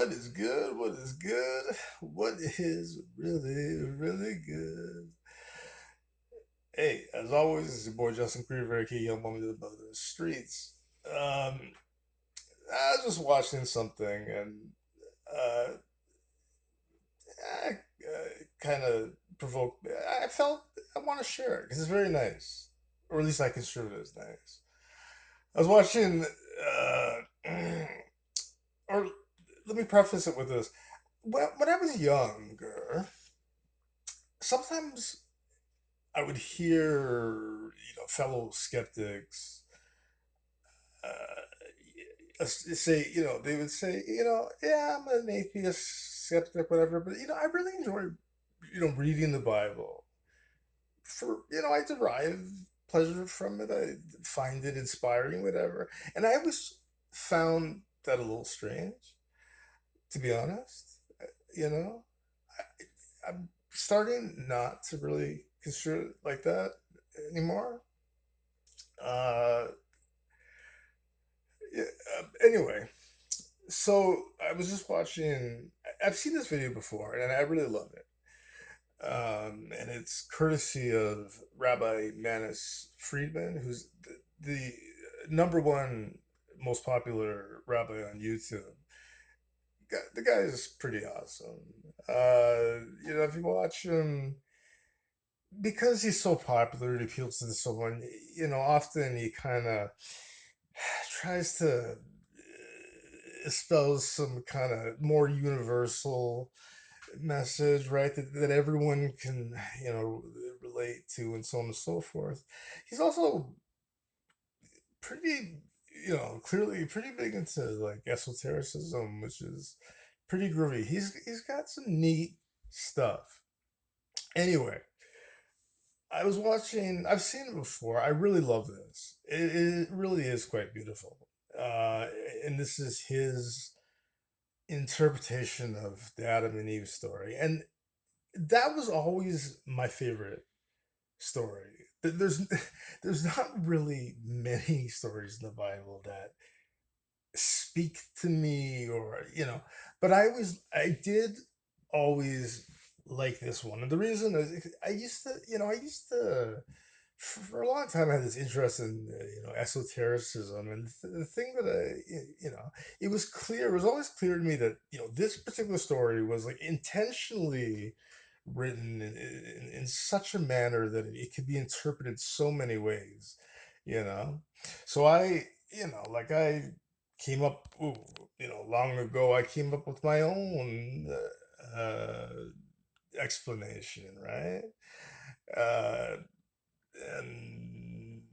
What is good? What is good? What is really, really good? Hey, as always, it's your boy Justin Creer, very key young woman above the streets. Um, I was just watching something and uh, kind of provoked me. I felt I want to share it because it's very nice, or at least I construe it as nice. I was watching, or let me preface it with this. When I was younger, sometimes I would hear, fellow skeptics say, they would say, yeah, I'm an atheist, skeptic, whatever, but, I really enjoy, reading the Bible. I derive pleasure from it. I find it inspiring, whatever. And I always found that a little strange, to be honest. You know, I'm starting not to really consider it like that anymore. Uh, yeah, anyway, so I was just watching. I've seen this video before, and I really love it. And it's courtesy of Rabbi Manis Friedman, who's the number one most popular rabbi on YouTube. The guy is pretty awesome. If you watch him, because he's so popular, it appeals to someone. Often he kind of tries to espouse some kind of more universal message, right? That everyone can, relate to, and so on and so forth. He's also pretty, clearly pretty big into like esotericism, which is pretty groovy. He's got some neat stuff. Anyway, I was watching. I've seen it before. I really love this. It really is quite beautiful. Uh, and this is his interpretation of the Adam and Eve story, and that was always my favorite story. There's not really many stories in the Bible that speak to me, or but I did always like this one, and the reason is I used to for a long time I had this interest in esotericism, and the thing that it was clear, it was always clear to me that this particular story was like intentionally written in such a manner that it could be interpreted so many ways, you know. So like I came up, long ago, I came up with my own explanation, right? Uh, and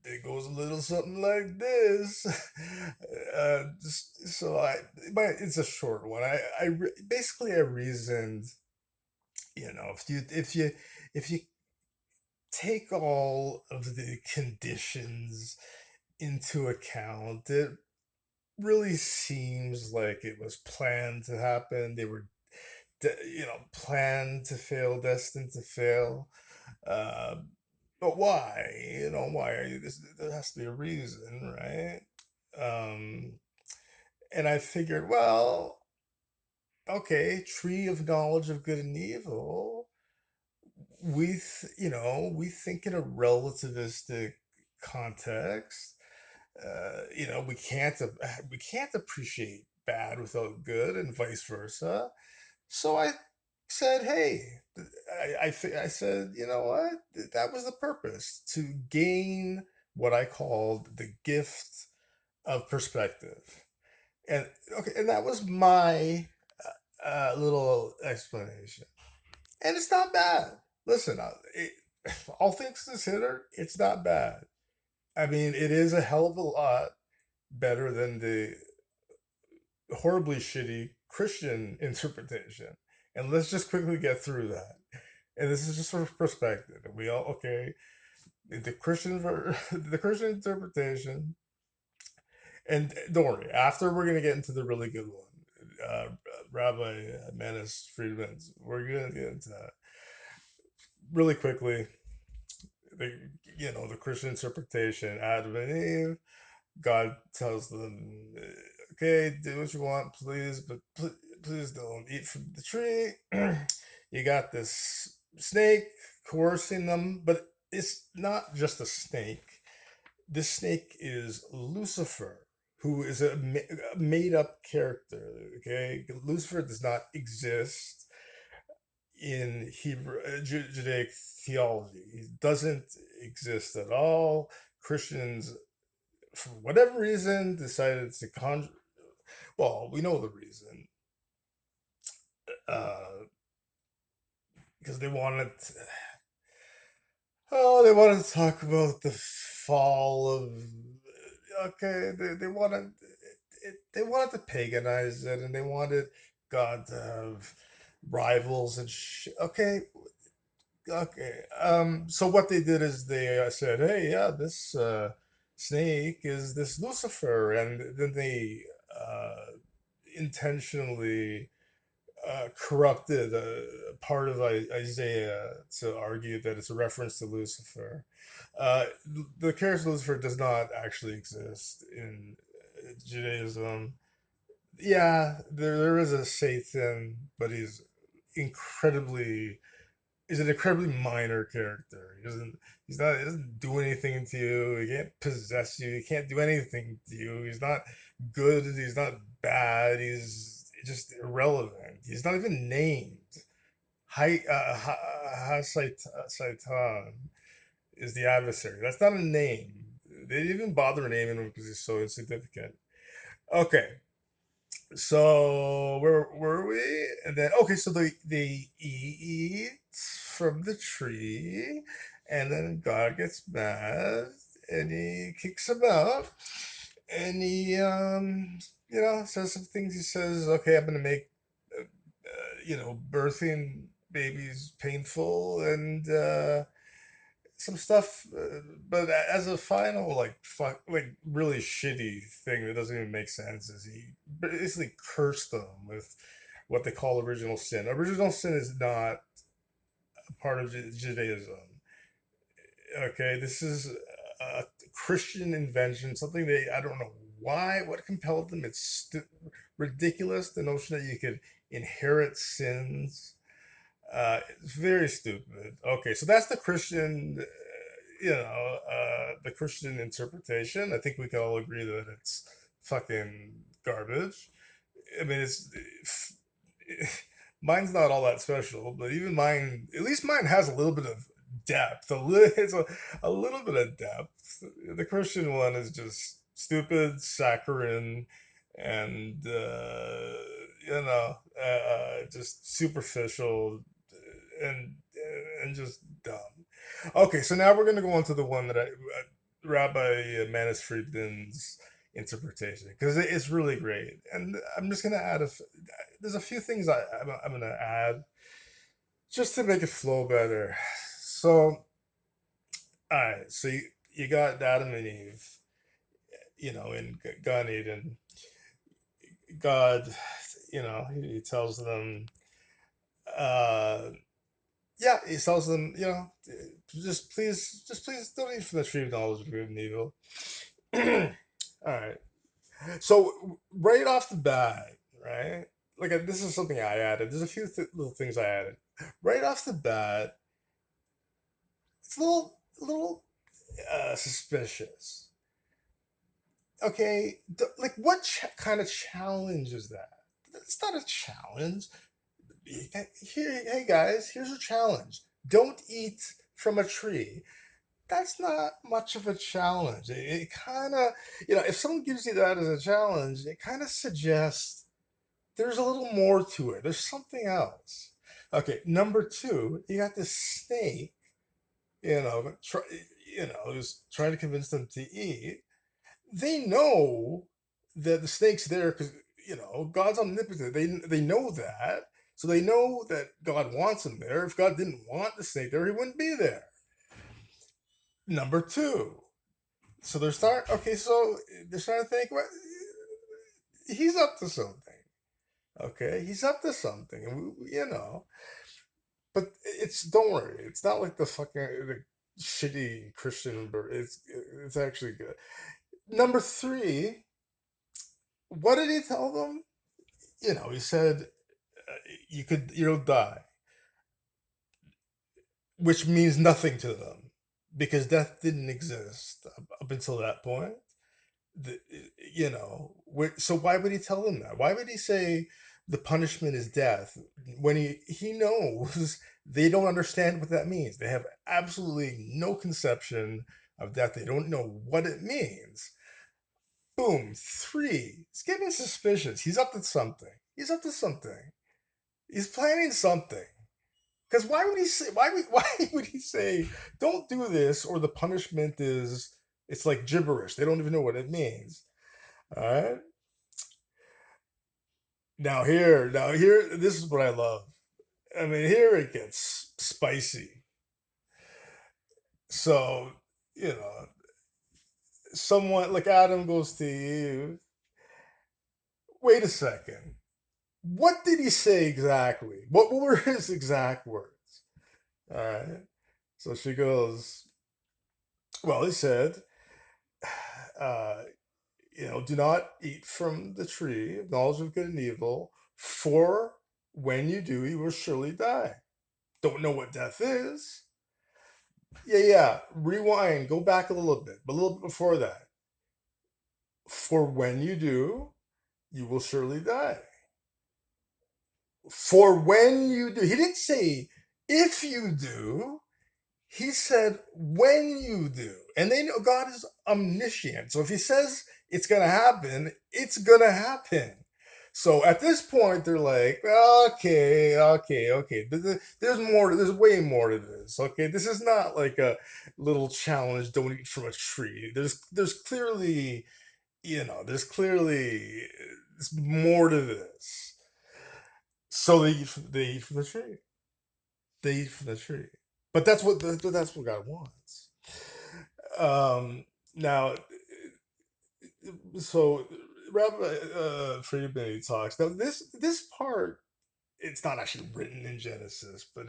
it goes a little something like this. But it's a short one. Basically I reasoned, if you take all of the conditions into account, it really seems like it was planned to happen. They were, planned to fail, destined to fail. Uh, but why? Why are you this? There has to be a reason, right? Um, and I figured, well, okay, tree of knowledge of good and evil. We think in a relativistic context. We can't appreciate bad without good, and vice versa. So I said, hey, I said, you know what? That was the purpose, to gain what I called the gift of perspective. And okay, and that was my little explanation. And it's not bad. Listen, all things considered, it's not bad. I mean, it is a hell of a lot better than the horribly shitty Christian interpretation. And let's just quickly get through that. And this is just for perspective. We all okay. The Christian interpretation, and don't worry. After we're gonna get into the really good one, Rabbi Manis Friedman's. We're gonna get into that really quickly. The Christian interpretation, Adam and Eve. God tells them, "Okay, do what you want, please, but please don't eat from the tree. You got this snake coercing them, but it's not just a snake. This snake is Lucifer, who is a made up character. Okay, Lucifer does not exist in Hebrew Judaic theology. He doesn't exist at all. Christians, for whatever reason, decided to well, we know the reason. Uh, because they wanted they wanted to talk about the fall of okay, they wanted to paganize it, and they wanted God to have rivals and okay, okay. So what they did is they said, hey, yeah, this snake is this Lucifer, and then they intentionally corrupted part of Isaiah to argue that it's a reference to Lucifer. Uh, the character Lucifer does not actually exist in Judaism. Yeah, there is a Satan, but incredibly he's an incredibly minor character. He doesn't do anything to you. He can't possess you. He can't do anything to you. He's not good. He's not bad. He's just irrelevant. He's not even named. Satan is the adversary. That's not a name. They didn't even bother naming him because he's so insignificant. Okay, so where were we? And then okay, so they eat from the tree, and then God gets mad and he kicks them out, and he says some things. He says, "Okay, I'm gonna make birthing babies painful and some stuff," but as a final like really shitty thing that doesn't even make sense is he basically cursed them with what they call original sin. Original sin is not a part of Judaism. Okay, this is a Christian invention, something I don't know what compelled them. It's ridiculous, the notion that you could inherit sins. It's very stupid. Okay, so that's the Christian, the Christian interpretation. I think we can all agree that it's fucking garbage. I mean, mine's not all that special, but even mine, at least mine has a little bit of depth. It's a little bit of depth. The Christian one is just stupid, saccharine, and just superficial and just dumb. Okay, so now we're gonna go on to the one that Rabbi Manis Friedman's interpretation because it's really great, and I'm just gonna add there's a few things I'm gonna add just to make it flow better. So, all right, so you got Adam and Eve, in Gan Eden. God, he tells them, uh, yeah, he tells them, just please don't eat from the tree of knowledge of good and evil. All right. So right off the bat, right? Like this is something I added. There's a few little things I added. Right off the bat, it's a little suspicious. Okay, like what kind of challenge is that? It's not a challenge. Here, hey guys, here's a challenge. Don't eat from a tree. That's not much of a challenge. It kind of, if someone gives you that as a challenge, it kind of suggests there's a little more to it. There's something else. Okay, number two, you got this snake, who's trying to convince them to eat. They know that the snake's there because God's omnipotent. They know that, so they know that God wants him there. If God didn't want the snake there, he wouldn't be there. Number two, so they're starting to think, well, he's up to something. Okay, he's up to something, But don't worry, it's not like the shitty Christian. It's actually good. Number three, what did he tell them? He said, you'll die, which means nothing to them because death didn't exist up until that point. The, so why would he tell them that? Why would he say the punishment is death when he knows they don't understand what that means? They have absolutely no conception of death. They don't know what it means. Boom, three. It's getting suspicious. He's up to something. He's up to something. He's planning something. Because why would he say? Why would he say, "Don't do this," or the punishment is it's like gibberish. They don't even know what it means. All right. Now here, this is what I love. I mean, here it gets spicy. So, you know, someone like Adam goes to Eve. Wait a second. What did he say exactly? What were his exact words? All right. So she goes, well, he said, uh, do not eat from the tree of knowledge of good and evil, for when you do, you will surely die. Don't know what death is. Yeah. Rewind, go back a little bit, but a little bit before that. For when you do, you will surely die. For when you do, he didn't say if you do, he said when you do. And they know God is omniscient. So if he says it's going to happen, it's going to happen. So at this point, they're like, okay. There's more. There's way more to this. Okay, this is not like a little challenge. Don't eat from a tree. There's clearly, more to this. So they eat from the tree. They eat from the tree. But that's what God wants. Now, so Rabbi Friedman talks. Now this part, it's not actually written in Genesis, but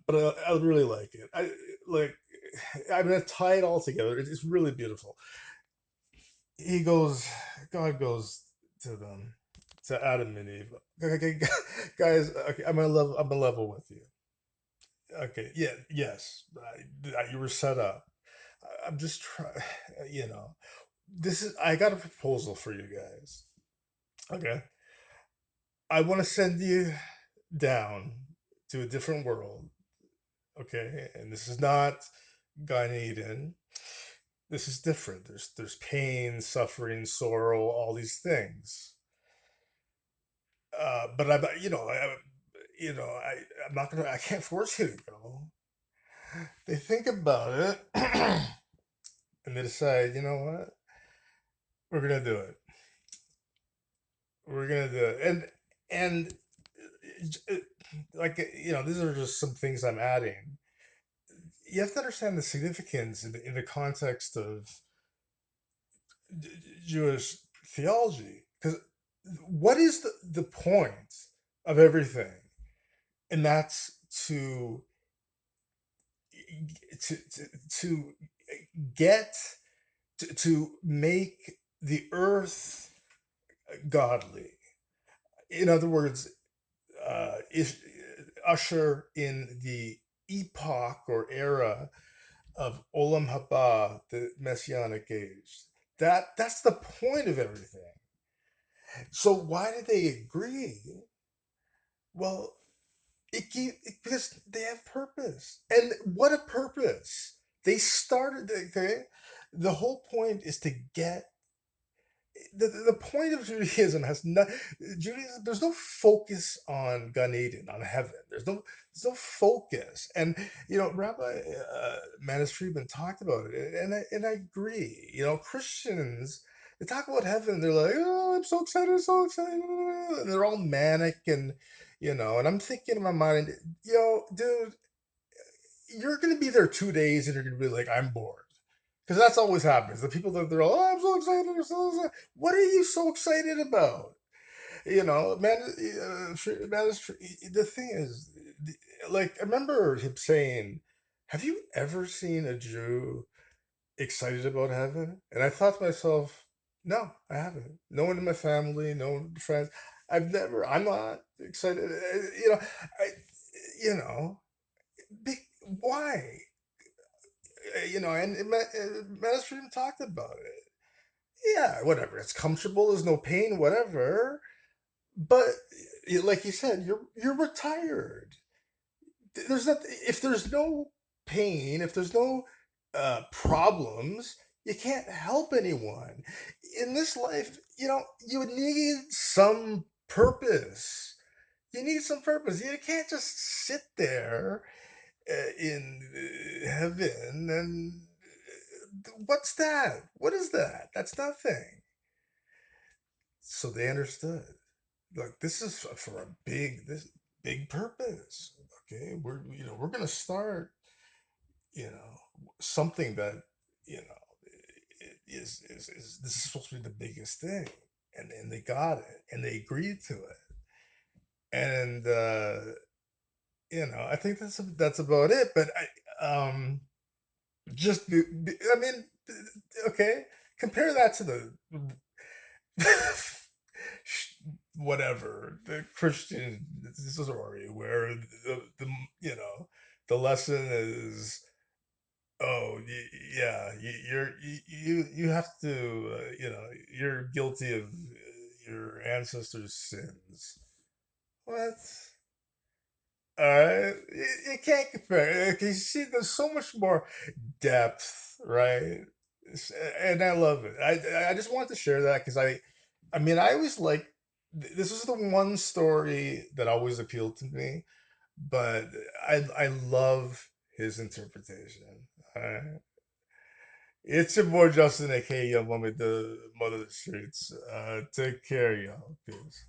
but I really like it. I'm gonna tie it all together. It's really beautiful. He goes, God goes to them, to Adam and Eve. Okay, guys. Okay, I'm a level with you. Okay, yeah, yes, you were set up. I'm just trying, you know. I got a proposal for you guys. Okay, I want to send you down to a different world. Okay, and this is not Gan Eden. This is different. There's pain, suffering, sorrow, all these things. But I'm not gonna. I can't force you to go. They think about it, and they decide. You know what? We're gonna do it. We're gonna do it. And uh, these are just some things I'm adding. You have to understand the significance in the context of Jewish theology, because what is the point of everything? And that's to to get to make the earth godly. In other words, usher in the epoch or era of Olam Haba, the Messianic age. That's the point of everything. So why did they agree? Well, because they have purpose, and what a purpose! They started. Okay, the whole point is to get the point of Judaism has not Judaism. There's no focus on Gan Eden, on heaven. There's no focus, and Rabbi Manis Friedman talked about it, and I agree. Christians, they talk about heaven. They're like, oh, I'm so excited, and they're all manic, and I'm thinking in my mind, dude, you're gonna be there 2 days, and you're gonna be like, I'm bored. Because that's always happens. The people that they're all, oh, I'm so excited. What are you so excited about? Man, the thing is, like, I remember him saying, have you ever seen a Jew excited about heaven? And I thought to myself, no, I haven't. No one in my family, no one friends. I'm not excited. I, you know, be, why? And Mainstream talked about it. Yeah, whatever. It's comfortable. There's no pain. Whatever. But like you said, you're retired. There's not if there's no pain, if there's no problems, you can't help anyone. In this life, you need some purpose. You need some purpose. You can't just sit there in heaven and what's that? What is that? That's nothing. So they understood. Like this is for a this big purpose. Okay, we're gonna start something that you know is this is supposed to be the biggest thing, and they got it and they agreed to it, and I think that's about it. But I mean, okay, compare that to the whatever the Christian story where the you know the lesson is yeah you have to you're guilty of your ancestors' sins. What? All right, you can't compare. You see, there's so much more depth, right? And I love it. I just want to share that because I mean, I always like this is the one story that always appealed to me, but I love his interpretation. It's your boy Justin, aka Young Woman, the mother of the streets. Take care, y'all. Peace.